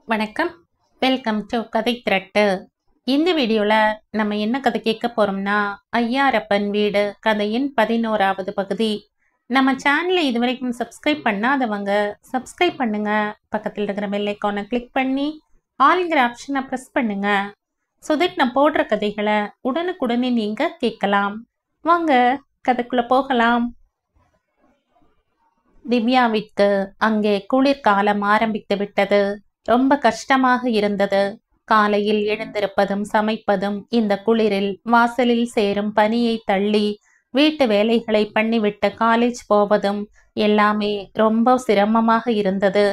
வணக்கம். Welcome to கதை திரட்டு. இந்த வீடியோவில் நம்ம என்ன கதை கேட்க போகிறோம்னா, ஐயாரப்பன் வீடு கதையின் 11வது பகுதி. நம்ம சேனலை இதுவரைக்கும் சப்ஸ்கிரைப் பண்ணாதவங்க சப்ஸ்கிரைப் பண்ணுங்க. பக்கத்தில் இருக்கிற பெல் ஐக்கானை கிளிக் பண்ணி ஆல்ங்கிற ஆப்ஷனை ப்ரெஸ் பண்ணுங்க. ஸோ தட் நான் போடுற கதைகளை உடனுக்குடனே நீங்கள் கேட்கலாம். வாங்க கதைக்குள்ளே போகலாம். திவ்யாவிற்கு அங்கே குளிர்காலம் ஆரம்பித்து விட்டது. ரொம்ப கஷ்டமாக இருந்தது. காலையில் எழுந்திருப்பதும் சமைப்பதும், இந்த குளிரில் வாசலில் சேரும் பனியை தள்ளி வீட்டு வேலைகளை பண்ணிவிட்டு காலேஜ் போவதும் எல்லாமே ரொம்ப சிரமமாக இருந்தது.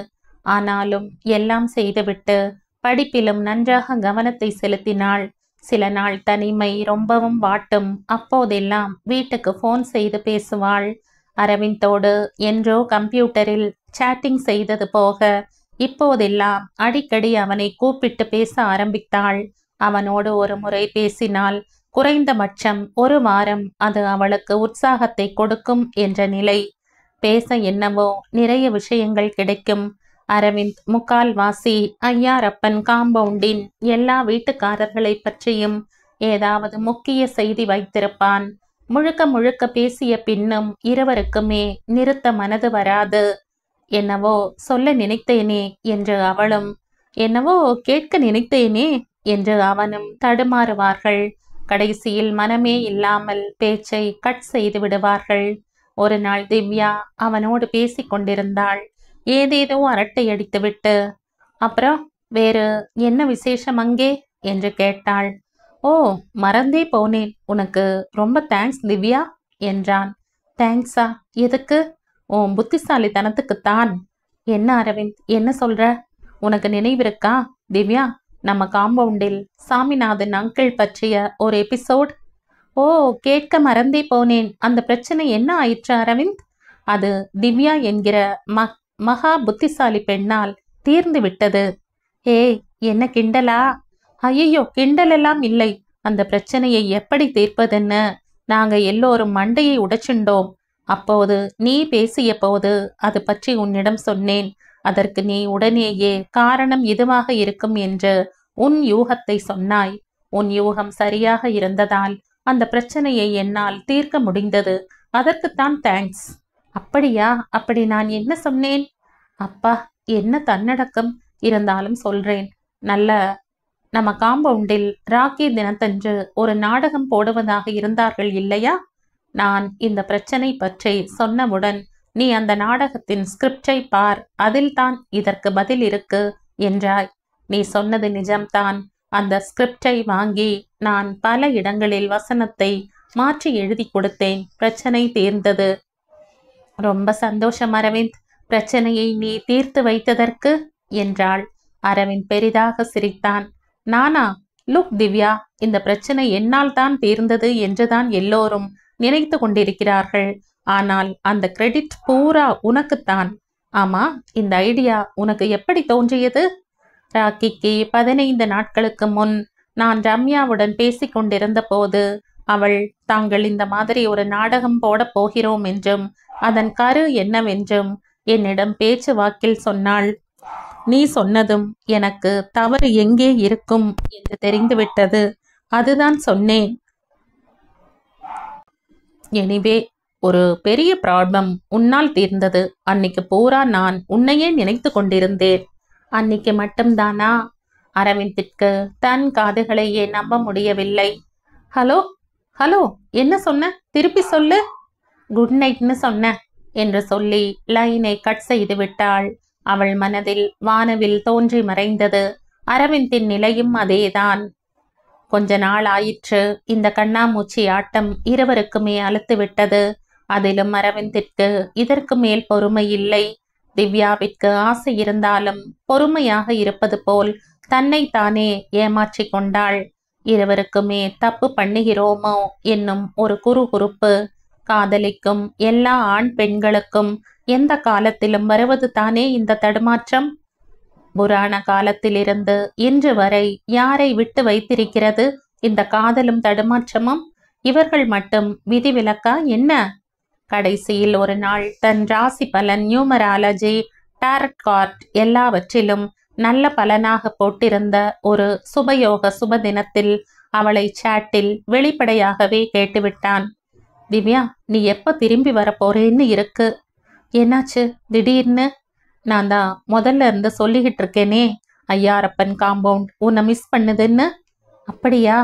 ஆனாலும் எல்லாம் செய்துவிட்டு படிப்பிலும் நன்றாக கவனத்தை செலுத்தினாள். சில நாள் தனிமை ரொம்பவும் வாட்டும். அப்போதெல்லாம் வீட்டுக்கு ஃபோன் செய்து பேசுவாள். அரவிந்தோடு என்றோ கம்ப்யூட்டரில் சேட்டிங் செய்தது போக இப்போதெல்லாம் அடிக்கடி அவனை கூப்பிட்டு பேச ஆரம்பித்தாள். அவனோடு ஒரு முறை பேசினால் குறைந்தபட்சம் ஒரு வாரம் அது அவளுக்கு உற்சாகத்தை கொடுக்கும் என்ற நிலை. பேச என்னவோ நிறைய விஷயங்கள் கிடைக்கும். அரவிந்த் முக்கால்வாசி ஐயாரப்பன் காம்பவுண்டின் எல்லா வீட்டுக்காரர்களை பற்றியும் ஏதாவது முக்கிய செய்தி வைத்திருப்பான். முழுக்க முழுக்க பேசிய பின்னும் இருவருக்குமே நிறுத்த மனது வராது. என்னவோ சொல்ல நினைத்தேனே என்று அவளும், என்னவோ கேட்க நினைத்தேனே என்று அவனும் தடுமாறுவார்கள். கடைசியில் மனமே இல்லாமல் பேச்சை கட் செய்து விடுவார்கள். ஒரு நாள் திவ்யா அவனோடு பேசி கொண்டிருந்தாள். ஏதேதோ அரட்டை அடித்துவிட்டு, அப்புறம் வேறு என்ன விசேஷம் அங்கே என்று கேட்டாள். ஓ, மறந்தே போனேன். உனக்கு ரொம்ப தேங்க்ஸ் திவ்யா என்றான். தேங்க்ஸா? எதுக்கு? உன் புத்திசாலித்தனத்துக்குத்தான். என்ன அரவிந்த், என்ன சொல்ற? உனக்கு நினைவிருக்கா திவ்யா, நம்ம காம்பவுண்டில் சாமிநாதன் அங்கிள் பற்றிய ஒரு எபிசோட்? ஓ, கேட்க மறந்தே போனேன். அந்த பிரச்சனை என்ன ஆயிற்று அரவிந்த்? அது திவ்யா என்கிற மகா புத்திசாலி பெண்ணால் தீர்ந்து விட்டது. ஏய், என்ன கிண்டலா? ஐயோ, கிண்டலெல்லாம் இல்லை. அந்த பிரச்சனையை எப்படி தீர்ப்பதுன்னு நாங்க எல்லோரும் மண்டையை உடைச்சுண்டோம். அப்போது நீ பேசிய போது அது பற்றி உன்னிடம் சொன்னேன். அதற்கு நீ உடனேயே காரணம் இதுவாக இருக்கும் என்று உன் யூகத்தை சொன்னாய். உன் யூகம் சரியாக இருந்ததால் அந்த பிரச்சனையை என்னால் தீர்க்க முடிந்தது. அதற்குத்தான் தேங்க்ஸ். அப்படியா? அப்படி நான் என்ன சொன்னேன்? அப்பா, என்ன தன்னடக்கம்! இருந்தாலும் சொல்றேன். நம்ம காம்பவுண்டில் ராக்கி தினத்தன்று ஒரு நாடகம் போடுவதாக இருந்தார்கள் இல்லையா? நான் இந்த பிரச்சனை பற்றி சொன்னவுடன் நீ அந்த நாடகத்தின் ஸ்கிரிப்டை பார், அதில் தான் இதற்கு பதில் இருக்கு என்றாய். நீ சொன்னது நிஜம்தான். அந்த ஸ்கிரிப்டை வாங்கி நான் பல இடங்களில் வசனத்தை மாற்றி எழுதி கொடுத்தேன். பிரச்சனை தீர்ந்தது. ரொம்ப சந்தோஷம் அரவிந்த். பிரச்சனையை நீ தீர்த்து வைத்ததற்கு என்றாள். அரவிந்த் பெரிதாக சிரித்தான். நானா? லுக் திவ்யா, இந்த பிரச்சனை என்னால் தான் தீர்ந்தது என்றுதான் எல்லோரும் நினைத்து கொண்டிருக்கிறார்கள். ஆனால் அந்த கிரெடிட் பூரா உனக்குத்தான். ஆமா, இந்த ஐடியா உனக்கு எப்படி தோன்றியது? ராக்கிக்கு 15 நாட்களுக்கு முன் நான் ரம்யாவுடன் பேசி கொண்டிருந்த போது அவள் தாங்கள் இந்த மாதிரி ஒரு நாடகம் போட போகிறோம் என்றும் அதன் கரு என்னவென்றும் என்னிடம் பேச்சு வாக்கில் சொன்னாள். நீ சொன்னதும் எனக்கு தவறு எங்கே இருக்கும் என்று தெரிந்துவிட்டது. அதுதான் சொன்னேன். எனிவே, ஒரு பெரிய ப்ராப்ளம் உன்னால் தீர்ந்தது. அன்னைக்கு பூரா நான் உன்னையே நினைத்து கொண்டிருந்தேன். அன்னைக்கு மட்டும்தானா? அரவிந்திற்கு தன் காதுகளையே நம்ப முடியவில்லை. ஹலோ ஹலோ, என்ன சொன்ன? திருப்பி சொல்லு. குட் நைட்னு சொன்ன என்று சொல்லி லைனை கட் செய்து விட்டாள். அவள் மனதில் வானவில் தோன்றி மறைந்தது. அரவிந்தின் நிலையும் அதேதான். கொஞ்ச நாள் ஆயிற்று. இந்த கண்ணாமூச்சி ஆட்டம் இருவருக்குமே அலுத்து விட்டது. அதிலும் அரவிந்திற்கு இதற்கு மேல் பொறுமை இல்லை. திவ்யாவிற்கு ஆசை இருந்தாலும் பொறுமையாக இருப்பது போல் தன்னை தானே ஏமாற்றி கொண்டாள். இருவருக்குமே தப்பு பண்ணுகிறோமோ என்னும் ஒரு குறுகுறுப்பு. காதலிக்கும் எல்லா ஆண் பெண்களுக்கும் எந்த காலத்திலும் வருவது தானே இந்த தடுமாற்றம். புராண காலத்திலிருந்து இன்று வரை யாரை விட்டு வைத்திருக்கிறது இந்த காதலும் தடுமாற்றமும்? இவர்கள் மட்டும் விதிவிலக்கா என்ன? கடைசியில் ஒரு நாள் தன் ராசி பலன், நியூமராலஜி, டாரட் கார்ட் எல்லாவற்றிலும் நல்ல பலனாக போட்டிருந்த ஒரு சுபயோக சுப தினத்தில் அவளை சாட்டில் வெளிப்படையாகவே கேட்டுவிட்டான். திவ்யா, நீ எப்ப திரும்பி வரப்போறேன்னு இருக்கு. என்னாச்சு திடீர்னு? நான் தான் முதல்ல இருந்து சொல்லிக்கிட்டு இருக்கேனே, ஐயாரப்பன் காம்பவுண்ட் உன்னை மிஸ் பண்ணுதுன்னு. அப்படியா?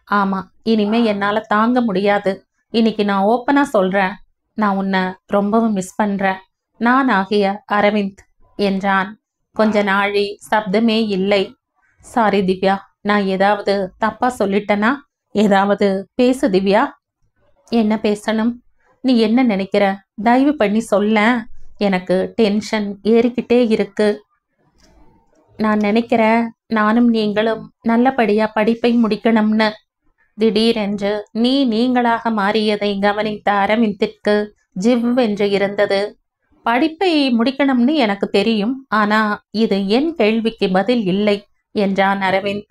ஆமா, இனிமே என்னால தாங்க முடியாது. இன்னைக்கு நான் ஓப்பனா சொல்றேன், நான் உன்னை ரொம்பவும் மிஸ் பண்றேன். நான் ஆகிய அரவிந்த் என்றான். கொஞ்ச நாழி சப்தமே இல்லை. சாரி திவ்யா, நான் ஏதாவது தப்பா சொல்லிட்டேனா? ஏதாவது பேசு திவ்யா. என்ன பேசணும்? நீ என்ன நினைக்கிற? தயவு பண்ணி சொல்ல. எனக்கு டென்ஷன் ஏறிக்கிட்டே இருக்கு. நான் நினைக்கிறேன் நானும் நீங்களும் நல்லபடியா படிப்பை முடிக்கணும்னு. திடீரென்று நீங்களாக மாறியதை கவனித்த அரவிந்திற்கு ஜிவ்வென்று இருந்தது. படிப்பை முடிக்கணும்னு எனக்கு தெரியும், ஆனா இது என் கேள்விக்கு பதில் இல்லை என்றான் அரவிந்த்.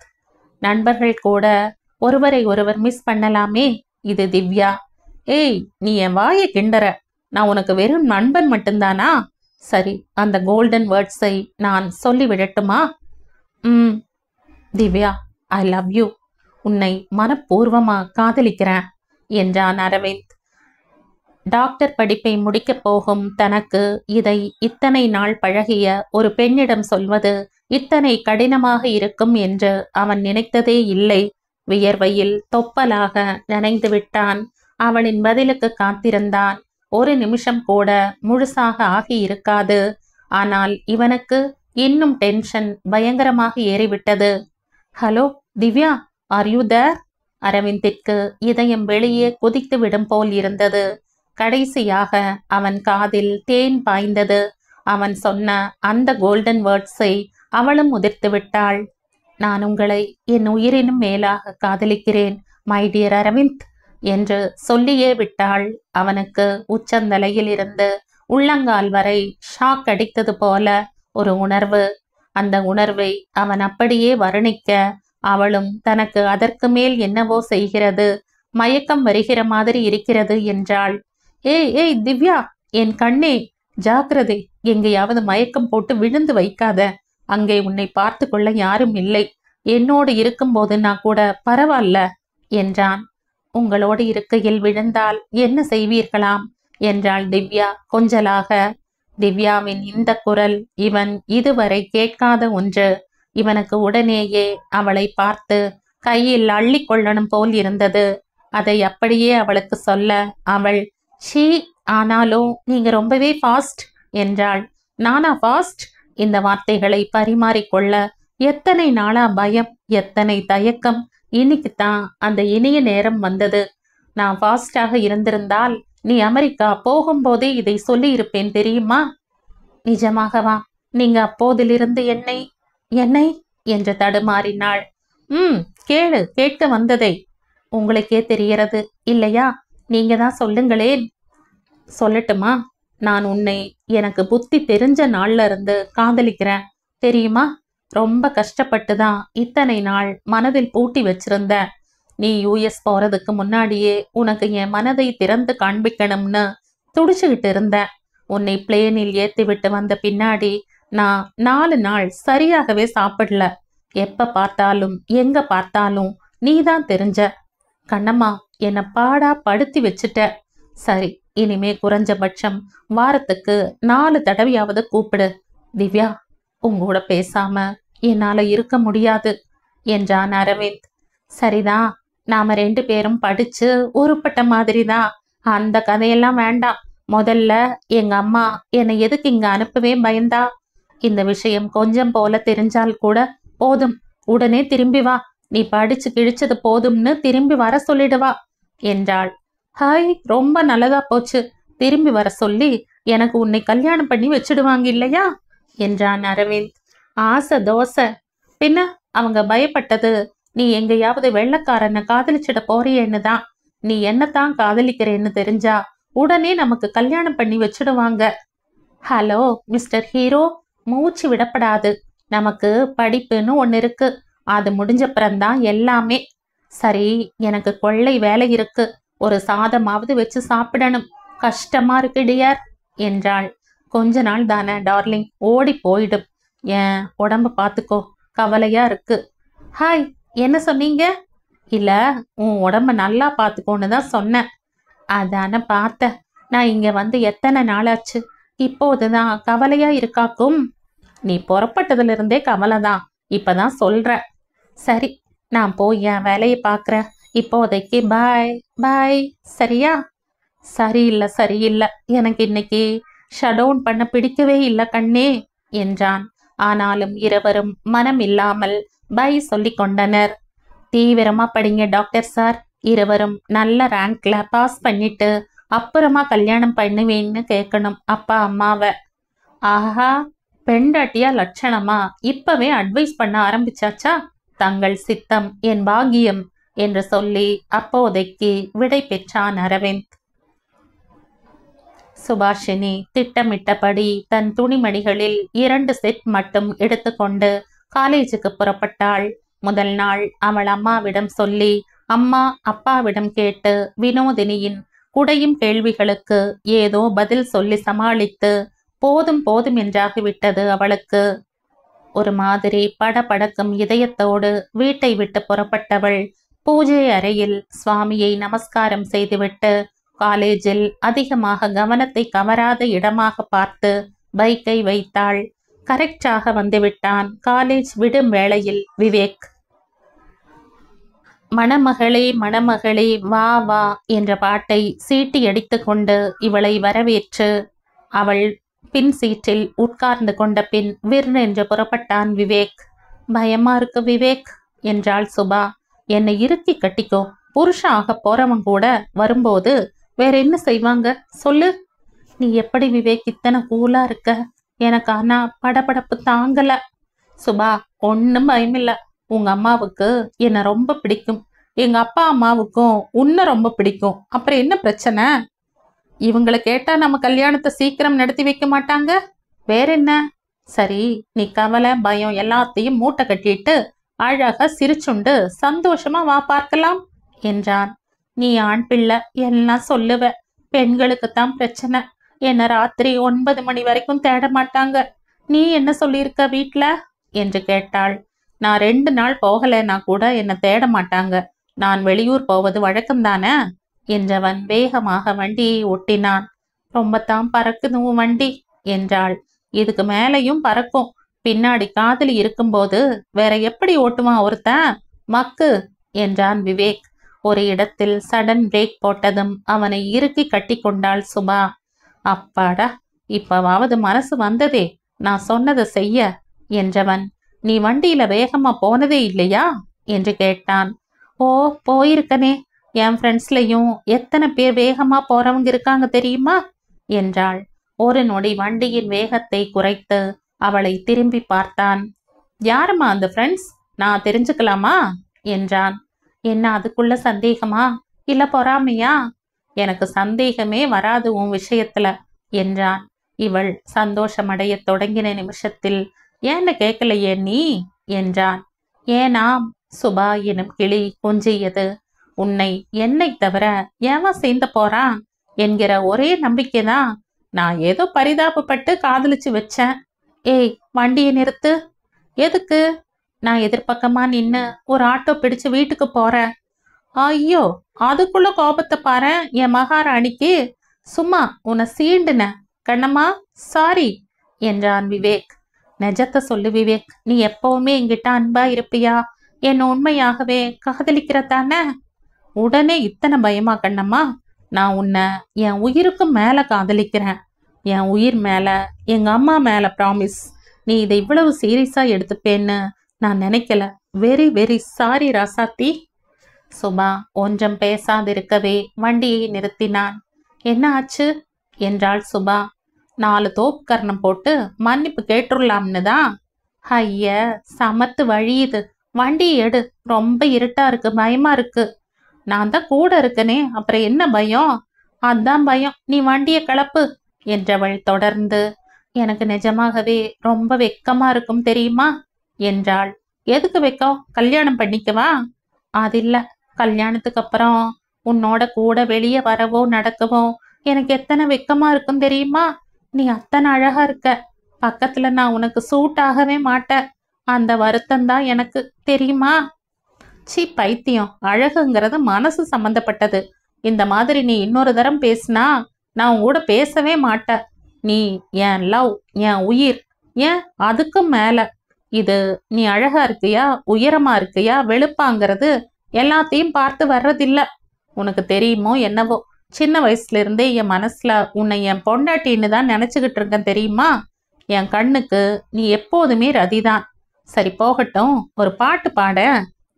நண்பர்கள் கூட ஒருவரை ஒருவர் மிஸ் பண்ணலாமே. இது திவ்யா. ஏய், நீ என் வாயை கிண்டற. நான் உனக்கு வெறும் நண்பன் மட்டும்தானா? சரி, அந்த கோல்டன் வேர்ட்ஸை நான் சொல்லிவிடட்டுமா? Divya, I love you. உன்னை மனப்பூர்வமா காதலிக்கிறேன் என்றான் அரவிந்த். டாக்டர் படிப்பை முடிக்கப் போகும் தனக்கு இதை இத்தனை நாள் பழகிய ஒரு பெண்ணிடம் சொல்வது இத்தனை கடினமாக இருக்கும் என்று அவன் நினைத்ததே இல்லை. வியர்வையில் தொப்பலாக நனைந்து விட்டான். அவளின் பதிலுக்கு காத்திருந்தான். ஒரு நிமிஷம் கூட முழுசாக ஆகி இருக்காது. ஆனால் இவனுக்கு இன்னும் டென்ஷன் பயங்கரமாக ஏறிவிட்டது. Hello Divya, are you there? அரவிந்திற்கு இதயம் வெளியே குதித்து விடும் போல் இருந்தது. கடைசியாக அவன் காதில் தேன் பாய்ந்தது. அவன் சொன்ன அந்த கோல்டன் வேர்ட்ஸை அவளும் உதிர்த்து விட்டாள். நான் உங்களை என் உயிரினும் மேலாக காதலிக்கிறேன் மை டியர் அரவிந்த் என்று சொல்லியே விட்டாள். அவனுக்கு உச்சந்தலையில் இருந்து உள்ளங்கால் வரை ஷாக் அடித்தது போல ஒரு உணர்வு. அந்த உணர்வை அவன் அப்படியே வர்ணிக்க அவளும் தனக்கு அதற்கு மேல் என்னவோ செய்கிறது, மயக்கம் வருகிற மாதிரி இருக்கிறது என்றாள். ஏய் ஏய் திவ்யா, என் கண்ணே, ஜாக்கிரதை, எங்கேயாவது மயக்கம் போட்டு விழுந்து வைக்காத. அங்கே உன்னை பார்த்து கொள்ள யாரும் இல்லை. என்னோடு இருக்கும்போது நான் கூட பரவாயில்ல என்றான். உங்களோடு இருக்கையில் விழுந்தால் என்ன செய்வீர்களாம் என்றாள் திவ்யா கொஞ்சலாக. திவ்யாவின் இந்த குரல் இவன் இதுவரை கேட்காத ஒன்று. இவனுக்கு உடனேயே அவளை பார்த்து கையில் அள்ளி கொள்ளணும் போல் இருந்தது. அதை அப்படியே அவளுக்கு சொல்ல அவள் ஷீ, ஆனாலும் நீங்க ரொம்பவே ஃபாஸ்ட் என்றாள். நானா ஃபாஸ்ட்? இந்த வார்த்தைகளை பரிமாறிக்கொள்ள எத்தனை நாளா பயம், எத்தனை தயக்கம். இன்னைக்குத்தான் அந்த இனிய நேரம் வந்தது. நான் ஃபாஸ்டாக இருந்திருந்தால் நீ அமெரிக்கா போகும்போதே இதை சொல்லி இருப்பேன் தெரியுமா? நிஜமாகவா? நீங்க அப்போதிலிருந்து என்னை என்னை என்று தடுமாறினாள். கேளு, கேட்க வந்ததை. உங்களுக்கே தெரிகிறது இல்லையா? நீங்க தான் சொல்லுங்களேன். சொல்லட்டுமா? நான் உன்னை எனக்கு புத்தி தெரிஞ்ச நாள்ல இருந்து காதலிக்கிறேன் தெரியுமா? ரொம்ப கஷ்டப்பட்டு தான் இத்தனை நாள் மனதில் பூட்டி வச்சிருந்த. நீ யூஎஸ் போறதுக்கு முன்னாடியே உனக்கு என் மனதை திறந்து காண்பிக்கணும்னு துடிச்சுக்கிட்டு இருந்த. உன்னை பிளேனில் ஏத்தி விட்டு வந்த பின்னாடி நான் 4 நாள் சரியாகவே சாப்பிடல. எப்ப பார்த்தாலும் எங்க பார்த்தாலும் நீதான் தெரிஞ்ச. கண்ணம்மா, என்னை பாடா படுத்தி வச்சுட்ட. சரி, இனிமே குறைஞ்சபட்சம் வாரத்துக்கு 4 தடவையாவது கூப்பிடு. திவ்யா, உங்கூட பேசாம என்னால இருக்க முடியாது என்றான் அரவிந்த். சரிதான், நாம 2 பேரும் படிச்சு உருப்பட்ட மாதிரிதான். அந்த கதையெல்லாம் வேண்டாம். முதல்ல எங்க அம்மா என்னை எதுக்கு இங்க அனுப்பவே பயந்தா? இந்த விஷயம் கொஞ்சம் போல தெரிஞ்சால் கூட போதும், உடனே திரும்பி வா, நீ படிச்சு கிழிச்சது போதும்னு திரும்பி வர சொல்லிடுவா என்றாள். ஹாய், ரொம்ப நல்லதா போச்சு. திரும்பி வர சொல்லி எனக்கு உன்னை கல்யாணம் பண்ணி வச்சிடுவாங்க இல்லையா என்றான் அரவிந்த். ஆசை தோசை. பின்ன அவங்க பயப்பட்டது நீ எங்கேயாவது வெள்ளக்காரனை காதலிச்சிட போறியேன்னு தான். நீ என்னத்தான் காதலிக்கிறேன்னு தெரிஞ்சா உடனே நமக்கு கல்யாணம் பண்ணி வச்சிடுவாங்க. ஹலோ மிஸ்டர் ஹீரோ, மூச்சு விடப்படாது. நமக்கு படிப்புன்னு ஒன்று இருக்கு. அது முடிஞ்சப்புறம்தான் எல்லாமே. சரி, எனக்கு கொள்ளை வேலை இருக்கு. ஒரு சாதமாவது வச்சு சாப்பிடணும். கஷ்டமா இருக்கு டியர் என்றாள். கொஞ்ச நாள் தானே டார்லிங், ஓடி போயிடும். என் உடம்ப பார்த்துக்கோ, கவலையா இருக்கு. ஹாய், என்ன சொன்னீங்க? இல்ல, உன் உடம்ப நல்லா பார்த்துக்கோன்னு தான் சொன்னேன். அதான பார்த்தேன். நான் இங்க வந்து எத்தனை நாளாச்சு, இப்போதுதான் கவலையா இருக்காக்கும். நீ புறப்பட்டதுல இருந்தே கவலைதான், இப்பதான் சொல்ற. சரி, நான் போய் என் வேலையை பார்க்குறேன். இப்போதைக்கு பாய் பாய். சரியா? சரியில்லை சரியில்லை, எனக்கு இன்னைக்கு ஷடவுன் பண்ண பிடிக்கவே இல்லை கண்ணே என்றான். ஆனாலும் இருவரும் மனம் இல்லாமல் பை சொல்லி கொண்டனர். தீவிரமா படிங்க டாக்டர் சார். இருவரும் நல்ல ரேங்க்ல பாஸ் பண்ணிட்டு அப்புறமா கல்யாணம் பண்ணுவேன்னு கேட்கணும் அப்பா அம்மாவை. ஆஹா, பெண்டாட்டியா லட்சணமா இப்பவே அட்வைஸ் பண்ண ஆரம்பிச்சாச்சா? தங்கள் சித்தம் என் பாகியம் என்று சொல்லி அப்போதைக்கு விடை பெற்றான் அரவிந்த். சுபாஷினி திட்டமிட்டபடி தன் துணிமணிகளில் 2 செட் மட்டும் எடுத்துக்கொண்டு காலேஜுக்கு புறப்பட்டாள். முதல் நாள் அவள் அம்மாவிடம் சொல்லி அம்மா அப்பாவிடம் கேட்டு வினோதினியின் குடையும் கேள்விகளுக்கு ஏதோ பதில் சொல்லி சமாளித்து போதும் போதும் என்றாகிவிட்டது அவளுக்கு. ஒரு மாதிரி படபடக்கும் இதயத்தோடு வீட்டை விட்டு புறப்பட்டவள் பூஜை அறையில் சுவாமியை நமஸ்காரம் செய்துவிட்டு காலேஜில் அதிகமாக கவனத்தை கவராத இடமாக பார்த்து பைக்கை வைத்தாள். கரெக்டாக வந்துவிட்டான் காலேஜ் விடும் வேளையில் விவேக். மணமகளே மணமகளே வா வா என்ற பாட்டை சீட்டி அடித்து கொண்டு இவளை வரவேற்று அவள் பின் சீட்டில் உட்கார்ந்து கொண்ட பின் விற்றென்று புறப்பட்டான் விவேக். பயமா இருக்கு விவேக் என்றாள் சுபா. என்னை இறுக்கி கட்டிக்கோ, புருஷன் ஆக போறவன் கூட வரும்போது வேற என்ன செய்வாங்க சொல்லு? நீ எப்படி விவேக் இத்தனை கூலா இருக்க? எனக்கு ஆனா படபடப்பு தாங்கல. சுபா, ஒன்னும் பயமில்ல. உங்க அம்மாவுக்கு என்னை ரொம்ப பிடிக்கும், எங்க அப்பா அம்மாவுக்கும் உன்னை ரொம்ப பிடிக்கும். அப்புறம் என்ன பிரச்சனை? இவங்களை கேட்டா நம்ம கல்யாணத்தை சீக்கிரம் நடத்தி வைக்க மாட்டாங்க. வேற என்ன? சரி, நீ கவலை பயம் எல்லாத்தையும் மூட்டை கட்டிட்டு அழகா சிரிச்சுண்டு சந்தோஷமா வா பார்க்கலாம் என்றான். நீ ஆண் பிள்ளை, எல்லாம் சொல்லுவ. பெண்களுக்குத்தான் பிரச்சனை. என்ன ராத்திரி 9 மணி வரைக்கும் தேட மாட்டாங்க. நீ என்ன சொல்லியிருக்க வீட்ல என்று கேட்டாள். நான் 2 நாள் போகலைன்னா கூட என்ன தேட மாட்டாங்க. நான் வெளியூர் போவது வழக்கம்தானே என்றவன் வேகமாக வண்டியை ஒட்டினான். ரொம்பத்தான் பறக்குது உன் வண்டி என்றாள். இதுக்கு மேலையும் பறக்கும். பின்னாடி காதலி இருக்கும்போது வேற எப்படி ஓட்டுவான் ஒருத்தன் மக்கு என்றான் விவேக். ஒரு இடத்தில் சடன் பிரேக் போட்டதும் அவனை இறுக்கி கட்டி கொண்டாள் சுபா. அப்பாடா, இப்பவாவது மனசு வந்ததே நான் சொன்னதை செய்ய என்றவன். நீ வண்டியில வேகமா போனதே இல்லையா என்று கேட்டான். ஓ, போயிருக்கனே. என் ஃப்ரெண்ட்ஸ்லையும் எத்தனை பேர் வேகமா போறவங்க இருக்காங்க தெரியுமா என்றாள். ஒரு நொடி வண்டியின் வேகத்தை குறைத்து அவளை திரும்பி பார்த்தான். யாருமா அந்த ஃப்ரெண்ட்ஸ், நான் தெரிஞ்சுக்கலாமா என்றான். என்ன அதுக்குள்ள சந்தேகமா, இல்ல பொறாமையா? எனக்கு சந்தேகமே வராது உன் விஷயத்துல என்றான். இவள் சந்தோஷமடைய தொடங்கின நிமிஷத்தில் ஏன்னு கேட்கலையே நீ என்றான். ஏனாம் சுபா எனும் கிளி கொஞ்சியது. உன்னை என்னை தவிர ஏவா சேர்ந்து போறான் என்கிற ஒரே நம்பிக்கைதான். நான் ஏதோ பரிதாபப்பட்டு காதலிச்சு வச்சேன். ஏய், வண்டியை நிறுத்து. எதுக்கு? நான் எதிர்பக்கமா நின்னு ஒரு ஆட்டோ பிடிச்சு வீட்டுக்கு போறேன். ஐயோ, அதுக்குள்ள கோபத்தை பாரு என் மகாராணிக்கு. சும்மா உன்னை சீண்டுன கண்ணம்மா, சாரி என்றான் விவேக். நிஜத்தை சொல்லு விவேக், நீ எப்பவுமே என்கிட்ட அன்பா இருப்பியா? என்ன உண்மையாகவே காதலிக்கிறதானே? உடனே இத்தனை பயமா கண்ணம்மா? நான் உன்னை என் உயிருக்கும் மேல காதலிக்கிறேன். என் உயிர் மேல, எங்க அம்மா மேல ப்ராமிஸ். நீ இதை இவ்வளவு சீரியஸா எடுத்துப்பேன்னு நான் நினைக்கல. வெரி வெரி சாரி ராசாத்தி. சுபா ஒன்றும் பேசாதிருக்கவே வண்டியை நிறுத்தினான். என்ன ஆச்சு என்றாள் சுபா. 4 தோப்பு கர்ணம் போட்டு மன்னிப்பு கேட்டுடலாம்னு தான். ஐய, சமத்து வழியுது. வண்டியை எடு, ரொம்ப இருட்டா இருக்கு, பயமா இருக்கு. நான் தான் கூட இருக்கனே, அப்புறம் என்ன பயம்? அதான் பயம், நீ வண்டியை கிளப்பு என்றவள் தொடர்ந்து. எனக்கு நிஜமாகவே ரொம்ப வெக்கமா இருக்கும் தெரியுமா என்றாள். எதுக்கு வெக்கம்? கல்யாணம் பண்ணிக்கவா? அதில்ல, கல்யாணத்துக்கு அப்புறம் உன்னோட கூட வெளியே வரவோ நடக்கவோ எனக்கு எத்தனை வெக்கமா இருக்கும் தெரியுமா? நீ அத்தனை அழகா இருக்க. பக்கத்துல நான் உனக்கு சூட் ஆகவே மாட்டேன். அந்த வருத்தம் தான் எனக்கு, தெரியுமா? சி பைத்தியம், அழகுங்கிறது மனசு சம்பந்தப்பட்டது. இந்த மாதிரி நீ இன்னொரு தரம் பேசினா நான் உன் கூட பேசவே மாட்டேன். நீ என் லவ், என் உயிர், ஏன் அதுக்கும் மேல. இது நீ அழகா இருக்கியா, உயரமா இருக்கியா, வெளுப்பாங்கிறது எல்லாத்தையும் பார்த்து வர்றதில்ல. உனக்கு தெரியுமோ என்னவோ, சின்ன வயசுல இருந்தே என் மனசுல உன்னை என் பொண்டாட்டின்னு தான் நினைச்சுக்கிட்டு இருக்கேன், தெரியுமா? என் கண்ணுக்கு நீ எப்போதுமே ரதிதான். சரி போகட்டும், ஒரு பாட்டு பாட.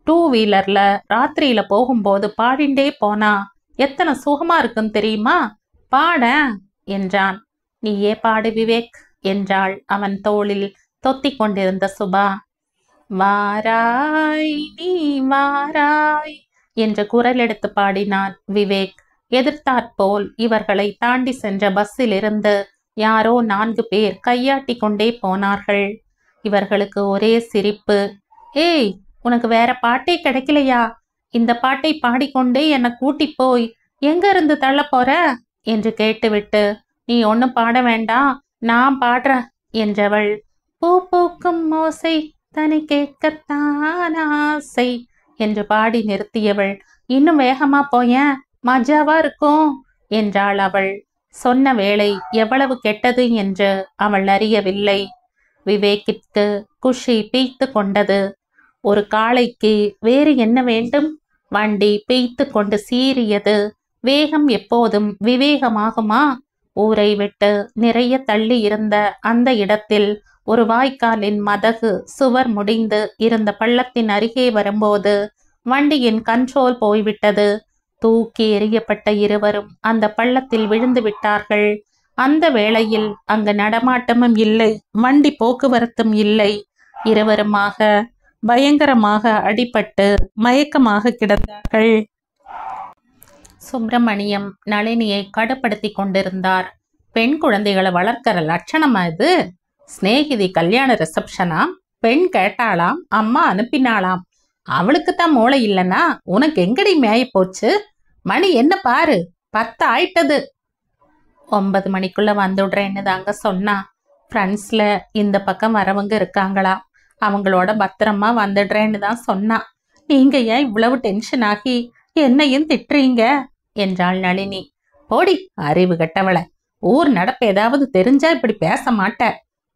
2 வீலர்ல ராத்திரியில போகும்போது பாடிண்டே போனா எத்தனை சுகமா இருக்குன்னு தெரியுமா? பாட என்றான். நீயே பாடு விவேக் என்றாள் அவன் தோளில் தொத்திக் கொண்டிருந்த சுபா. வாராய் நீ வாராய் என்று குரல் எடுத்து பாடினான் விவேக். எதிர்த்தாற்போல் இவர்களை தாண்டி சென்ற பஸ்ஸில் இருந்து யாரோ 4 பேர் கையாட்டி கொண்டே போனார்கள். இவர்களுக்கு ஒரே சிரிப்பு. ஏய், உனக்கு வேற பாட்டே கிடைக்கலையா? இந்த பாட்டை பாடிக்கொண்டே என்னை கூட்டி போய் எங்க இருந்து தள்ள போற என்று கேட்டுவிட்டு, நீ ஒன்னும் பாட வேண்டாம், நான் பாடுறேன் என்றவள், பூ பூக்கும் ஓசை தனி கேட்கத்தான் ஆசை என்று பாடி நிறுத்தியவள், இன்னும் வேகமா போயேன், மஜாவா இருக்கும் என்றாள் அவள். சொன்ன வேளை எவ்வளவு கெட்டது என்று அவள் அறியவில்லை. விவேக்கிற்கு குஷி பீய்த்து கொண்டது. ஒரு காளைக்கு வேறு என்ன வேண்டும்? வண்டி பீய்த்து கொண்டு சீறியது. வேகம் எப்போதும் விவேகமாகுமா? ஊரை விட்டு நிறைய தள்ளி இருந்த அந்த இடத்தில் ஒரு வாய்க்காலின் மதகு சுவர் முடிந்து இருந்த பள்ளத்தின் அருகே வரும்போது வண்டியின் கண்ட்ரோல் போய்விட்டது. தூக்கி எறியப்பட்ட இருவரும் அந்த பள்ளத்தில் விழுந்து விட்டார்கள். அந்த வேளையில் அங்கு நடமாட்டமும் இல்லை, வண்டி போக்குவரத்தும் இல்லை. இருவருமாக பயங்கரமாக அடிபட்டு மயக்கமாக கிடந்தார்கள். சுப்பிரமணியம் நளினியை கடுப்படுத்தி கொண்டிருந்தார். பெண் குழந்தைகளை வளர்க்கிற லட்சணமா இது? சிநேகிதி கல்யாண ரிசப்ஷனா? பெண் கேட்டாளாம், அம்மா அனுப்பினாளாம். அவளுக்கு தான் மூளை இல்லைன்னா உனக்கு எங்கடி மேய போச்சு? மணி என்ன பாரு, 10 ஆயிட்டது. 9 மணிக்குள்ள வந்துடுறேன்னு தாங்க சொன்னா. ஃப்ரெண்ட்ஸ்ல இந்த பக்கம் வரவங்க இருக்காங்களா, அவங்களோட பத்திரமா வந்துடுறேன்னு தான் சொன்னா. நீங்க ஏன் இவ்வளவு டென்ஷன் ஆகி என்னையும் திட்டுறீங்க என்றாள் நளினி. போடி அறிவு கெட்டவள, ஊர் நடப்பு ஏதாவது தெரிஞ்சா இப்படி பேச மாட்ட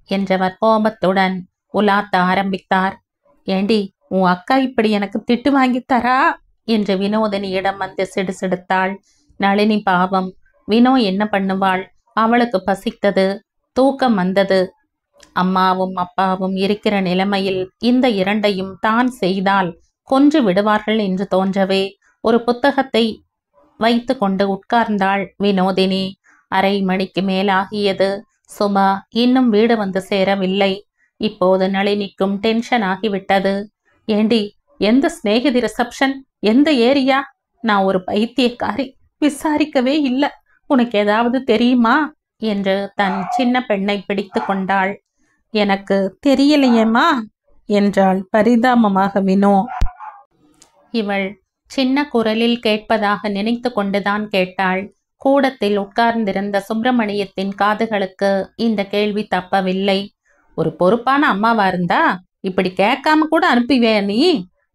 என்றவர் கோபத்துடன் உலாத்த ஆரம்பித்தார். ஏண்டி, உன் அக்கா இப்படி எனக்கு திட்டு வாங்கி தரா என்று வினோதினியிடம் வந்து சிடுசிடுத்தாள். நளினி பாவம், வினோ என்ன பண்ணுவாள்? அவளுக்கு பசித்தது, தூக்கம் வந்தது. அம்மாவும் அப்பாவும் இருக்கிற நிலைமையில் இந்த இரண்டையும் தான் செய்தால் கொன்று விடுவார்கள் என்று தோன்றவே ஒரு புத்தகத்தை வைத்து கொண்டு உட்கார்ந்தாள் வினோதினி. 1/2 மணிக்கு மேலாகியது. சுபா இன்னும் வீடு வந்து சேரவில்லை. இப்போது நளினிக்கும் டென்ஷன் ஆகிவிட்டது. ஏண்டி, எந்த சிநேகிதி ரிசப்ஷன், எந்த ஏரியா? நான் ஒரு பைத்தியக்காரி, விசாரிக்கவே இல்லை. உனக்கு ஏதாவது தெரியுமா என்று தன் சின்ன பெண்ணை பிடித்து கொண்டாள். எனக்கு தெரியலையேம்மா என்றாள் பரிதாபமாக வினோ. இவள் சின்ன குரலில் கேட்பதாக நினைத்து கொண்டுதான் கேட்டாள். கூடத்தில் உட்கார்ந்திருந்த சுப்பிரமணியத்தின் காதுகளுக்கு இந்த கேள்வி தப்பவில்லை. ஒரு பொறுப்பான அம்மாவா இருந்தா இப்படி கேட்காம கூட அனுப்பிவே நீ?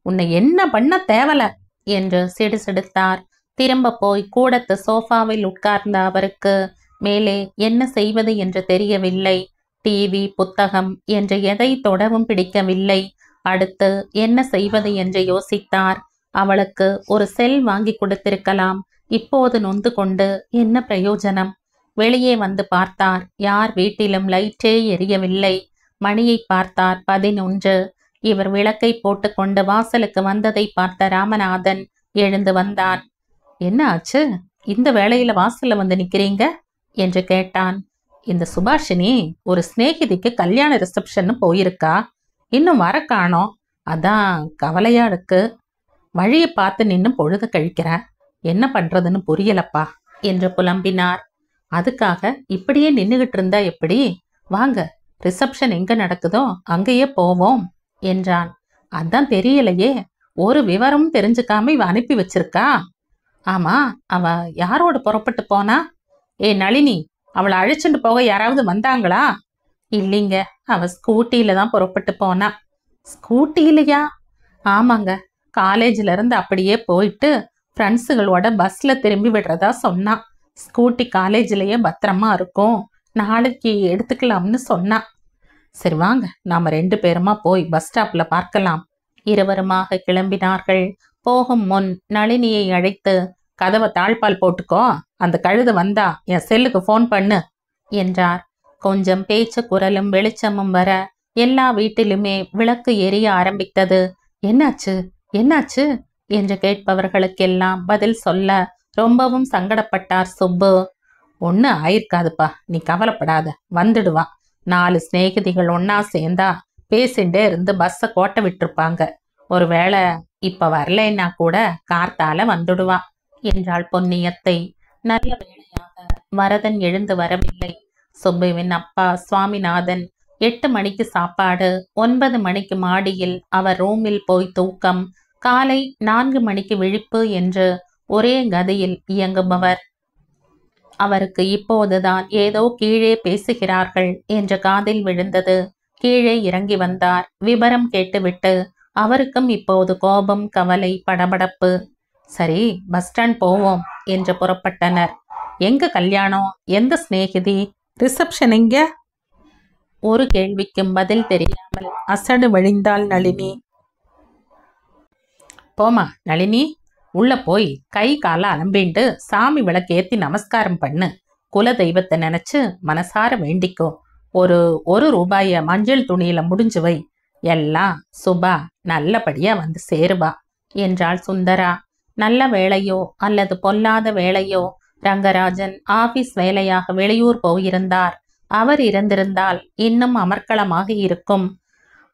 உன்னை என்ன பண்ண தேவல என்று சிடுசிடுத்தார். திரும்ப போய் கூடத்து சோஃபாவில் உட்கார்ந்த அவருக்கு மேலே என்ன செய்வது என்று தெரியவில்லை. டிவி, புத்தகம் என்று எதை தொடவும் பிடிக்கவில்லை. அடுத்து என்ன செய்வது என்று யோசித்தார். அவளுக்கு ஒரு செல் வாங்கி கொடுத்திருக்கலாம். இப்போது நொந்து கொண்டு என்ன பிரயோஜனம்? வெளியே வந்து பார்த்தார். யார் வீட்டிலும் லைட்டே எரியவில்லை. மணியை பார்த்தார் 11. இவர் விளக்கை போட்டுக்கொண்டு வாசலுக்கு வந்ததை பார்த்த ராமநாதன் எழுந்து வந்தான். என்ன ஆச்சு, இந்த வேளையில வாசல்ல வந்து நிக்கிறீங்க என்று கேட்டான். இந்த சுபாஷினி ஒரு சிநேகிதிக்கு கல்யாண ரிசப்ஷன் போயிருக்கா, இன்னும் வர காணோம். அதான் கவலையா இருக்கு. வழியை பார்த்து நின்று பொழுது கழிக்கிற, என்ன பண்றதுன்னு புரியலப்பா என்று புலம்பினார். அதுக்காக இப்படியே நின்றுகிட்டு இருந்தா எப்படி? வாங்க, ரிசப்ஷன் எங்க நடக்குதோ அங்கேயே போவோம் என்றான். அதான் தெரியலையே, ஒரு விவரமும் தெரிஞ்சுக்காம இவ அனுப்பி வச்சிருக்கா. ஆமா, அவ யாரோடு புறப்பட்டு போனா? ஏ நளினி, அவளை அழைச்சிட்டு போக யாராவது வந்தாங்களா? இல்லைங்க, அவ ஸ்கூட்டியில தான் புறப்பட்டு போனா. ஸ்கூட்டியிலையா? ஆமாங்க, காலேஜ்ல இருந்து அப்படியே போயிட்டு ஃப்ரெண்ட்ஸுகளோட பஸ்ல திரும்பி விடுறதா சொன்னா. ஸ்கூட்டி காலேஜ்லயே பத்திரமா இருக்கும், நாளைக்கு எடுத்துக்கலாம்னு சொன்னா. சரி வாங்க, நாம 2 பேருமா போய் பஸ் ஸ்டாப்ல பார்க்கலாம். இருவருமாக கிளம்பினார்கள். போகும் முன் நளினியை அழைத்து, கதவை தாழ்பால் போட்டுக்கோ, அந்த கழுதை வந்தா என் செல்லுக்கு ஃபோன் பண்ணு என்றார். கொஞ்சம் பேச்சு குரலும் வெளிச்சமும் வர எல்லா வீட்டிலுமே விளக்கு எரிய ஆரம்பித்தது. என்னாச்சு என்னாச்சு என்று கேட்பவர்களுக்கெல்லாம் பதில் சொல்ல ரொம்பவும் சங்கடப்பட்டார் சுப்பு. ஒண்ணு ஆயிருக்காதுப்பா, நீ கவலைப்படாத, வந்துடுவா. 4 சிநேகிதிகள் ஒன்னா சேர்ந்தா பேசிண்டே இருந்து பஸ்ஸை கோட்டை விட்டுருப்பாங்க. ஒருவேளை இப்ப வரலைன்னா கூட கார்த்தால வந்துடுவா என்றாள் பொன்னியத்தை. நல்ல வேளையாக வரதன் எழுந்து வரவில்லை. சுப்புவின் அப்பா சுவாமிநாதன் 8 மணிக்கு சாப்பாடு, 9 மணிக்கு மாடியில் அவர் ரூமில் போய் தூக்கம், காலை 4 மணிக்கு விழிப்பு என்று ஒரே கதியில் இயங்குபவர். அவருக்கு இப்போதுதான் ஏதோ கீழே பேசுகிறார்கள் என்ற காதில் விழுந்தது. கீழே இறங்கி வந்தார். விபரம் கேட்டுவிட்டு அவருக்கும் இப்போது கோபம், கவலை, படபடப்பு. சரி, பஸ் ஸ்டாண்ட் போவோம் என்று புறப்பட்டனர். எங்க கல்யாணம்? எந்த சிநேகிதி? ரிசப்ஷன் எங்க? ஒரு கேள்விக்கும் பதில் தெரியாமல் அசடு வழிந்தாள் நளினி. போமா நளினி, உள்ள போய் கை கால அலம்பிண்டு சாமி விளக்கேத்தி நமஸ்காரம் பண்ணு. குல தெய்வத்தை நினைச்சு மனசார வேண்டிக்கோ. ஒரு ரூபாய மஞ்சள் துணியில முடிஞ்சு வை. எல்லாம் சுபா நல்லபடியா வந்து சேருவா என்றாள் சுந்தரா. நல்ல வேளையோ அல்லது பொல்லாத வேளையோ ரங்கராஜன் ஆபீஸ் வேலையாக வெளியூர் போயிருந்தார். அவர் இருந்திருந்தால் இன்னும் அமர்க்களமாக இருக்கும்.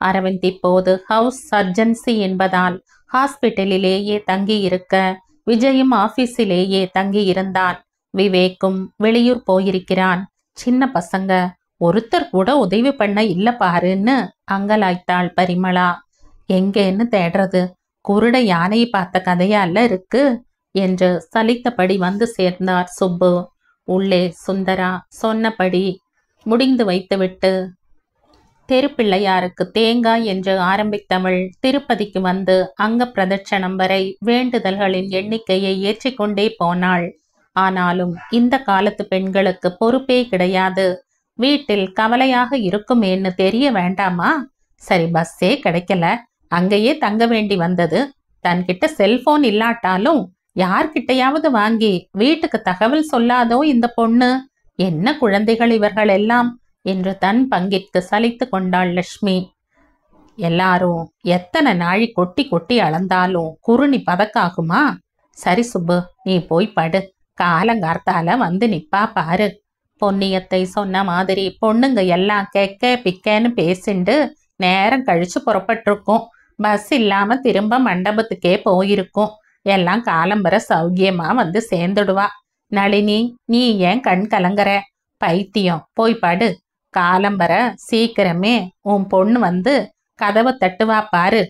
அரவிந்த் இப்போது ஹவுஸ் சர்ஜன்சி என்பதால் ஹாஸ்பிட்டலிலேயே தங்கி இருக்க, விஜயும் ஆபீஸிலேயே தங்கி இருந்தான். விவேக்கும் வெளியூர் போயிருக்கிறான். சின்ன பசங்க ஒருத்தர் கூட உதவி பண்ண இல்ல பாருன்னு அங்கலாய்த்தாள் பரிமளா. எங்கேன்னு தேடுறது? குருட யானையை பார்த்த கதையால இருக்கு என்று சலித்தபடி வந்து சேர்ந்தார் சுப்பு. உள்ளே சுந்தரா சொன்னபடி முடிந்து வைத்துவிட்டு தெருப்பிள்ளையாருக்கு தேங்காய் என்று ஆரம்பித்தவள் திருப்பதிக்கு வந்து அங்க பிரதட்சணம் வரை வேண்டுதல்களின் எண்ணிக்கையை ஏற்றிக்கொண்டே போனாள். ஆனாலும் இந்த காலத்து பெண்களுக்கு பொறுப்பே கிடையாது. வீட்டில் கவலையாக இருக்குமேன்னு தெரிய வேண்டாமா? சரி, பஸ்ஸே கிடைக்கல, அங்கேயே தங்க வேண்டி வந்தது. தன்கிட்ட செல்போன் இல்லாட்டாலும் யார்கிட்டையாவது வாங்கி வீட்டுக்கு தகவல் சொல்லாதோ இந்த பொண்ணு? என்ன குழந்தைகள் இவர்கள் எல்லாம் என்று தன் பங்கிற்கு சலித்து கொண்டாள் லட்சுமி. எல்லாரும் எத்தனை நாழி கொட்டி கொட்டி அளந்தாலும் குறுணி பதக்காகுமா? சரி சுப்பு, நீ போய் படு, காலங்கார்த்தால வந்து நிப்பா பாரு. பொன்னியத்தை சொன்ன மாதிரி பொண்ணுங்க எல்லாம் கெக்க பிக்கன்னு பேசிண்டு நேரம் கழிச்சு புறப்பட்டிருக்கும். பஸ் இல்லாம திரும்ப மண்டபத்துக்கே போயிருக்கும். எல்லாம் காலம்பர சௌக்கியமா வந்து சேர்ந்துடுவா. நளினி, நீ ஏன் கண் கலங்குற? பைத்தியம், போய் படு. காலம்பர சீக்கிரமே உன் பொண்ணு வந்து கதவை தட்டுவா பாரு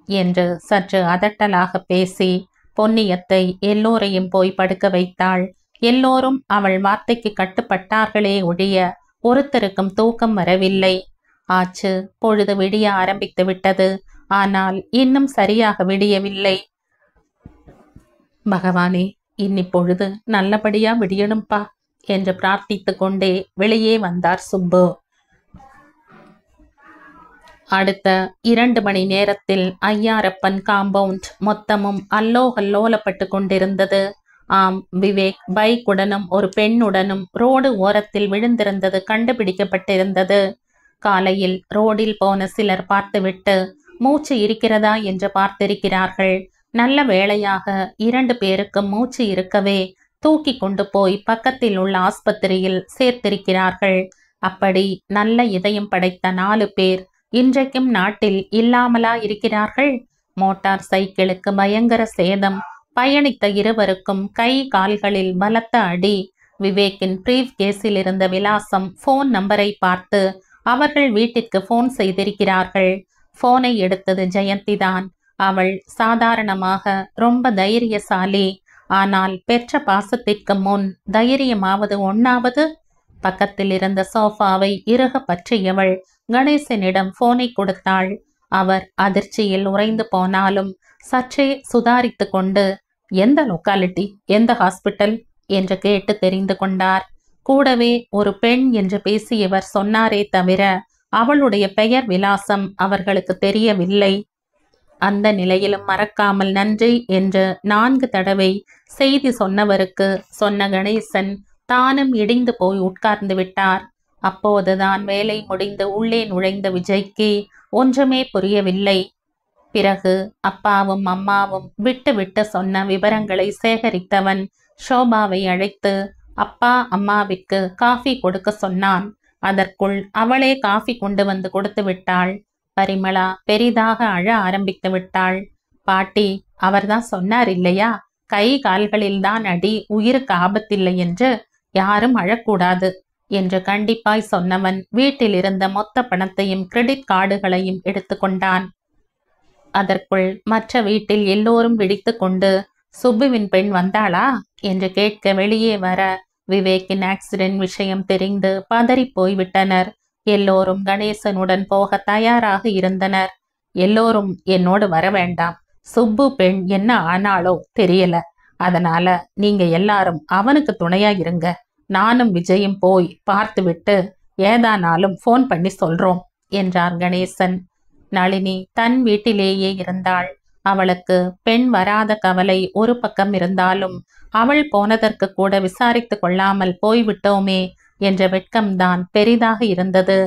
என்று சற்று அதட்டலாக பேசி பொன்னியத்தை எல்லோரையும் போய் படுக்க வைத்தாள். எல்லோரும் அவள் வார்த்தைக்கு கட்டுப்பட்டார்களே ஒழிய ஒருத்தருக்கும் தூக்கம் வரவில்லை. ஆச்சு, பொழுது விடிய ஆரம்பித்து விட்டது. ஆனால் இன்னும் சரியாக விடியவில்லை. பகவானே, இன்னி பொழுது நல்லபடியா விடியணும்பா என்று பிரார்த்தித்து கொண்டே வெளியே வந்தார் சுப்பு. அடுத்த 2 மணி நேரத்தில் ஐயாரப்பன் காம்பவுண்ட் மொத்தமும் அல்லோகல்லோலப்பட்டு கொண்டிருந்தது. ஆம், விவேக் பைக்குடனும் ஒரு பெண்ணுடனும் ரோடு ஓரத்தில் விழுந்திருந்தது கண்டுபிடிக்கப்பட்டிருந்தது. காலையில் ரோடில் போன சிலர் பார்த்துவிட்டு மூச்சு இருக்கிறதா என்று பார்த்திருக்கிறார்கள். நல்ல வேளையாக 2 பேருக்கு மூச்சு இருக்கவே தூக்கி கொண்டு போய் பக்கத்தில் உள்ள ஆஸ்பத்திரியில் சேர்த்திருக்கிறார்கள். அப்படி நல்ல இதயம் படைத்த 4 பேர் இன்றைக்கும் நாட்டில் இல்லாமலா இருக்கிறார்கள்? மோட்டார் சைக்கிளுக்கு பயங்கர சேதம். பயணித்த இருவருக்கும் கை கால்களில் பலத்த அடி. விவேக்கின் பிரீஃப் கேஸில் இருந்த விலாசம் போன் நம்பரை பார்த்து அவர்கள் வீட்டிற்கு போன் செய்திருக்கிறார்கள். போனை எடுத்தது ஜெயந்திதான். அவள் சாதாரணமாக ரொம்ப தைரியசாலி. ஆனால் பெற்ற பாசத்திற்கு முன் தைரியமாவது ஒண்ணாவது? பக்கத்தில் இருந்த சோஃபாவை இறுக பற்றியவள் கணேசனிடம் போனை கொடுத்தாள். அவர் அதிர்ச்சியில் உறைந்து போனாலும் சற்றே சுதாரித்து கொண்டு, எந்த லொக்காலிட்டி, எந்த ஹாஸ்பிட்டல் என்று கேட்டு தெரிந்து கொண்டார். கூடவே ஒரு பெண் என்று பேசியவர் சொன்னாரே தவிர அவளுடைய பெயர் விலாசம் அவர்களுக்கு தெரியவில்லை. அந்த நிலையிலும் மறக்காமல் நன்றி என்று 4 தடவை செய்தி சொன்னவருக்கு சொன்ன கணேசன் தானும் இடிந்து போய் உட்கார்ந்து விட்டார். அப்போதுதான் வேலை முடிந்து உள்ளே நுழைந்த விஜய்க்கு ஒன்றுமே புரியவில்லை. பிறகு அப்பாவும் அம்மாவும் விட்டு விட்டு சொன்ன விவரங்களை சேகரித்தவன் ஷோபாவை அழைத்து அப்பா அம்மாவிற்கு காஃபி கொடுக்க சொன்னான். அதற்குள் அவளே காஃபி கொண்டு வந்து கொடுத்து விட்டாள். பரிமளா பெரிதாக அழ ஆரம்பித்து விட்டாள். பாட்டி, அவர்தான் சொன்னார் இல்லையா, கை கால்களில்தான் அடி, உயிருக்கு ஆபத்தில்லை என்று, யாரும் அழக்கூடாது என்று கண்டிப்பாய் சொன்னவன் வீட்டில் இருந்த மொத்த பணத்தையும் கிரெடிட் கார்டுகளையும் எடுத்து கொண்டான். அதற்குள் மற்ற வீட்டில் எல்லோரும் விழித்து கொண்டு சுப்புவின் பெண் வந்தாளா என்று கேட்க வெளியே வர விவேக்கின் ஆக்சிடென்ட் விஷயம் தெரிந்து பதறி போய்விட்டனர். எல்லோரும் கணேசனுடன் போக தயாராக இருந்தனர். எல்லோரும் என்னோடு வர வேண்டாம், சுப்பு பெண் என்ன ஆனாலோ தெரியல, அதனால நீங்க எல்லாரும் அவனுக்கு துணையா இருங்க, நானும் விஜயும் போய் பார்த்துவிட்டு ஏதானாலும் போன் பண்ணி சொல்றோம் என்றார் கணேசன். நளினி தன் வீட்டிலேயே இருந்தாள். அவளுக்கு பெண் வராத கவலை ஒரு பக்கம் இருந்தாலும் அவள் போனதற்கு கூட விசாரித்து கொள்ளாமல் போய்விட்டோமே என்ற வெட்கம்தான் பெரிதாக இருந்தது.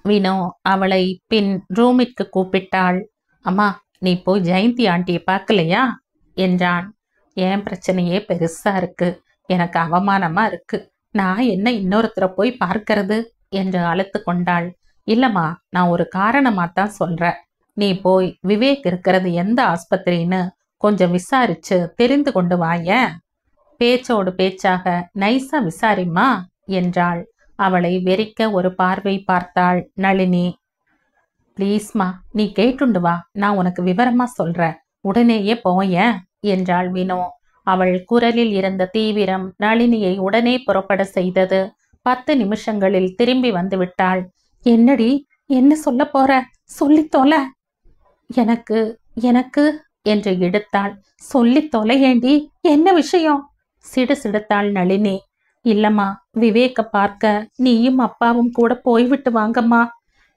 வினோ அவளை பின் ரூமிற்கு கூப்பிட்டாள். அம்மா, நீ போய் ஜெயந்தி ஆண்டியை பார்க்கலையா என்றான். என் பிரச்சனையே பெருசா இருக்கு, எனக்கு அவமானமா இருக்கு, நான் என்ன இன்னொருத்தரை போய் பார்க்கறது என்று அழுத்து கொண்டாள். இல்லம்மா, நான் ஒரு காரணமாத்தான் சொல்றேன், நீ போய் விவேக் இருக்கிறது எந்த ஆஸ்பத்திரின்னு கொஞ்சம் விசாரிச்சு தெரிந்து கொண்டு வாய. பேச்சோடு பேச்சாக நைஸா விசாரிம்மா என்றாள். அவளை வெறிக்க ஒரு பார்வை பார்த்தாள் நளினி. ப்ளீஸ்மா, நீ கேட்டுண்டு வா, நான் உனக்கு விவரமா சொல்றேன், உடனேயே போய என்றாள் வினோ. அவள் குரலில் இருந்த தீவிரம் நளினியை உடனே புறப்பட செய்தது. 10 நிமிஷங்களில் திரும்பி வந்து விட்டாள். என்னடி, என்ன சொல்ல போற, சொல்லி தொலை. எனக்கு எனக்கு என்று இழுத்தாள். சொல்லி தொலையேண்டி, என்ன விஷயம்? சிடுசிடுத்தாள் நளினி. இல்லம்மா, விவேக்க பார்க்க நீயும் அப்பாவும் கூட போய்விட்டு வாங்கம்மா.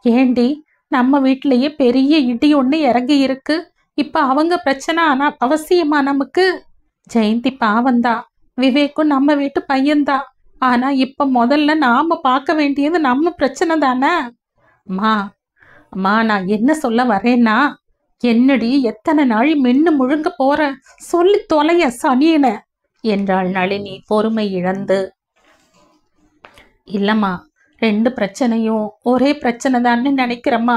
ஏண்டி, நம்ம வீட்டிலேயே பெரிய இடி ஒண்ணு இறங்கி இருக்கு, இப்ப அவங்க பிரச்சனை ஆனா அவசியமா நமக்கு? ஜெயந்தி பாவந்தா, விவேக்கும் நம்ம வீட்டு பையன்தான், ஆனா இப்ப முதல்ல நாம பார்க்க வேண்டியது நம்ம பிரச்சனை தானே. அம்மா, நான் என்ன சொல்ல வரேன்னா, என்னடி எத்தனை நாள் மென்னு முழுங்க போற, சொல்லி தொலைய சனியன என்றாள் நளினி பொறுமை இழந்து. இல்லம்மா, 2 பிரச்சனையும் ஒரே பிரச்சனை தான்னு நினைக்கிறம்மா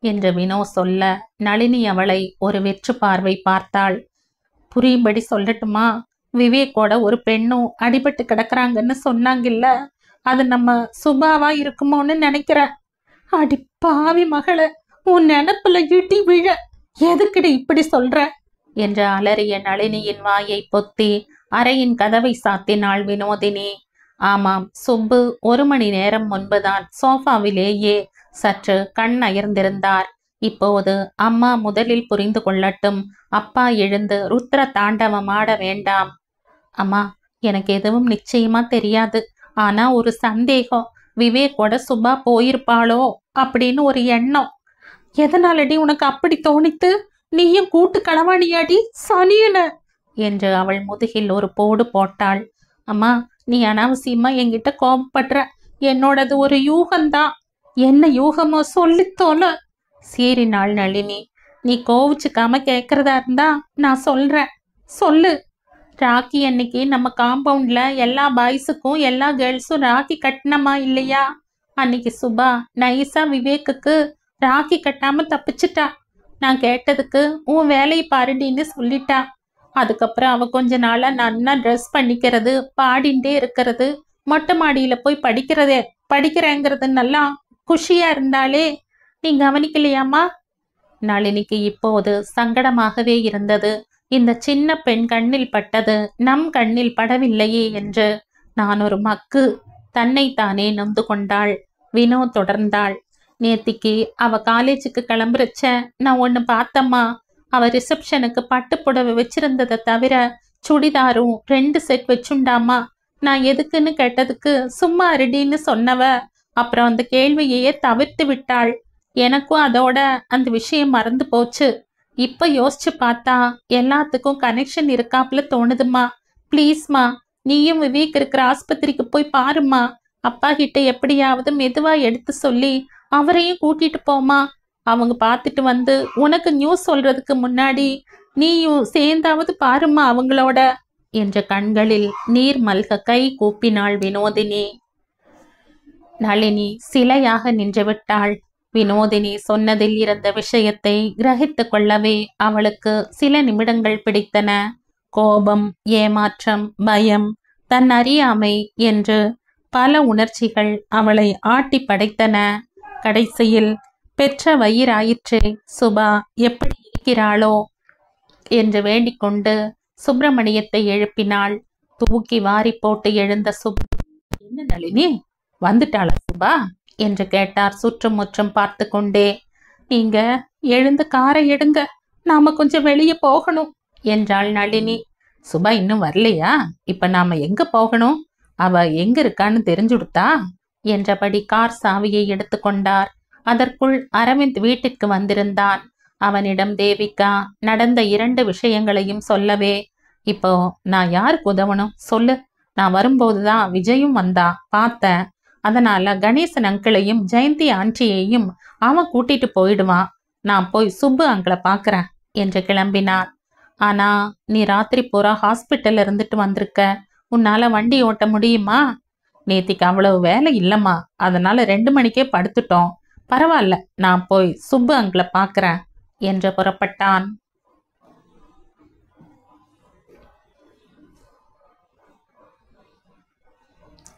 என்று வினோ சொல்ல நளினி அவளை ஒரு வெற்று பார்வை பார்த்தாள். புரியும்படி சொல்லட்டுமா? விவேக்கோட ஒரு பெண்ணும் அடிபட்டு கிடக்குறாங்கன்னு சொன்னாங்கல்ல, அது நம்ம சுபாவா இருக்குமோன்னு நினைக்கிறேன். அடி பாவி மகள, உன் நினப்புல இடி விழ, எதுக்குடி இப்படி சொல்ற என்று அலறிய நளினியின் வாயை பொத்தி அறையின் கதவை சாத்தினாள் வினோதினி. ஆமாம், சுப்பு 1 மணி நேரம் முன்புதான் சோஃபாவிலேயே சற்று கண் அயர்ந்திருந்தார். இப்போது அம்மா முதலில் புரிந்து கொள்ளட்டும், அப்பா எழுந்து ருத்ர தாண்டவம் ஆட வேண்டாம். அம்மா, எனக்கு எதுவும் நிச்சயமா தெரியாது, ஆனா ஒரு சந்தேகம், விவேக்கோட சுபா போயிருப்பாளோ அப்படின்னு ஒரு எண்ணம். எதனாலடி உனக்கு அப்படி தோணித்து? நீயும் கூட்டு களவாணியாடி சனியன என்று அவள் முதுகில் ஒரு போடு போட்டாள். அம்மா, நீ அனாவசியமா என்கிட்ட கோபப்படுற, என்னோடது ஒரு யூகம்தான். என்ன யூகமோ சொல்லித்தோல சீறினாள் நளினி. நீ கோவிச்சுக்காம கேட்கறதா இருந்தா நான் சொல்றேன், சொல்லு. ராக்கி அன்னைக்கு நம்ம காம்பவுண்ட்ல எல்லா பாய்ஸுக்கும் எல்லா கேர்ள்ஸும் ராக்கி கட்டினமா இல்லையா? அன்னைக்கு சுபா நைஸா விவேக்குக்கு ராக்கி கட்டாம தப்பிச்சிட்டா. நான் கேட்டதுக்கு உன் வேலையை பாருடின்னு சொல்லிட்டா. அதுக்கப்புறம் அவ கொஞ்ச நாளா நன்னா ட்ரெஸ் பண்ணிக்கிறது, பாடிண்டே இருக்கிறது, மொட்டை மாடியில போய் படிக்கிறேங்கிறது நல்லா குஷியா இருந்தாலே. நீ கவனிக்கலையாமா? நளினிக்கு இப்போது சங்கடமாகவே இருந்தது. இந்த சின்ன பெண் கண்ணில் பட்டது நம் கண்ணில் படவில்லையே என்று. நான் ஒரு மக்கு. தன்னைத்தானே நொந்து கொண்டாள். வினோ தொடர்ந்தாள். நேத்திக்கு அவ காலேஜுக்கு கிளம்புறச்ச நான் ஒன்னு பார்த்தம்மா. அவ ரிசப்ஷனுக்கு பட்டுப்புடவை வச்சிருந்ததை தவிர சுடிதாரும் 2 செட் வச்சுண்டாமா. நான் எதுக்குன்னு கேட்டதுக்கு சும்மா ரெடின்னு சொன்னவ அப்புறம் அந்த கேள்வியையே தவிர்த்து விட்டாள். எனக்கும் அதோட அந்த விஷயம் மறந்து போச்சு. இப்ப யோசிச்சு பார்த்தா எல்லாத்துக்கும் கனெக்ஷன் இருக்காப்புல தோணுதுமா. ப்ளீஸ்மா, நீயும் விவேக் இருக்கிற ஆஸ்பத்திரிக்கு போய் பாருமா. அப்பா கிட்ட எப்படியாவது மெதுவா எடுத்து சொல்லி அவரையும் கூட்டிட்டு போமா. அவங்க பார்த்துட்டு வந்து உனக்கு நியூஸ் சொல்றதுக்கு முன்னாடி நீயும் சேர்ந்தாவது பாருமா அவங்களோட என்ற கண்களில் நீர் மல்க கை கூப்பினாள் வினோதினி. நளினி சிலையாக நின்றுவிட்டாள். வினோதினி சொன்னதில் இருந்த விஷயத்தை கிரகித்து கொள்ளவே அவளுக்கு சில நிமிடங்கள் பிடித்தன. கோபம், ஏமாற்றம், பயம், தன் அறியாமை என்று பல உணர்ச்சிகள் அவளை ஆட்டி படைத்தன. கடைசியில் பெற்ற வயிறாயிற்றே, சுபா எப்படி இருக்கிறாளோ என்று வேண்டிக்கொண்டு சுப்பிரமணியத்தை எழுப்பினாள். தூக்கி வாரி போட்டு எழுந்த சுபா, என்ன நளினி, வந்துட்டாளா சுபா என்று கேட்டார் சுற்றும் முற்றும் பார்த்து கொண்டே. நீங்க எழுந்து காரை எடுங்க, நாம கொஞ்சம் வெளியே போகணும் என்றாள் நளினி. சுபா இன்னும் வரலையா? இப்ப நாம எங்க போகணும்? அவ எங்க இருக்கான்னு தெரிஞ்சுடுத்தா என்றபடி கார் சாவியை எடுத்துக்கொண்டார். அதற்குள் அரவிந்த் வீட்டிற்கு வந்திருந்தான். அவனிடம் தேவிகா நடந்த 2 விஷயங்களையும் சொல்லவே, இப்போ நான் யாருக்கு உதவணும் சொல்லு? நான் வரும்போதுதான் விஜயும் வந்தா பார்த்தேன். அதனால கணேசன் அங்கிளையும் ஜெயந்தி ஆண்டியையும் அவன் கூட்டிட்டு போயிடுவான். நான் போய் சுப்பு அங்கிளை பாக்குறேன் என்று கிளம்பினான். ஆனா நீ ராத்திரி பூரா ஹாஸ்பிட்டல்ல இருந்துட்டு வந்திருக்க, உன்னால வண்டி ஓட்ட முடியுமா? நேத்திக்கு அவ்வளவு வேலை இல்லம்மா, அதனால 2 மணிக்கே படுத்துட்டோம். பரவாயில்ல, நான் போய் சுப்பு அங்கிளை பாக்குறேன் என்று புறப்பட்டான்.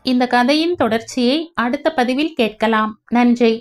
இந்த கதையின் தொடர்ச்சியை அடுத்த பதிவில் கேட்கலாம். நன்றி.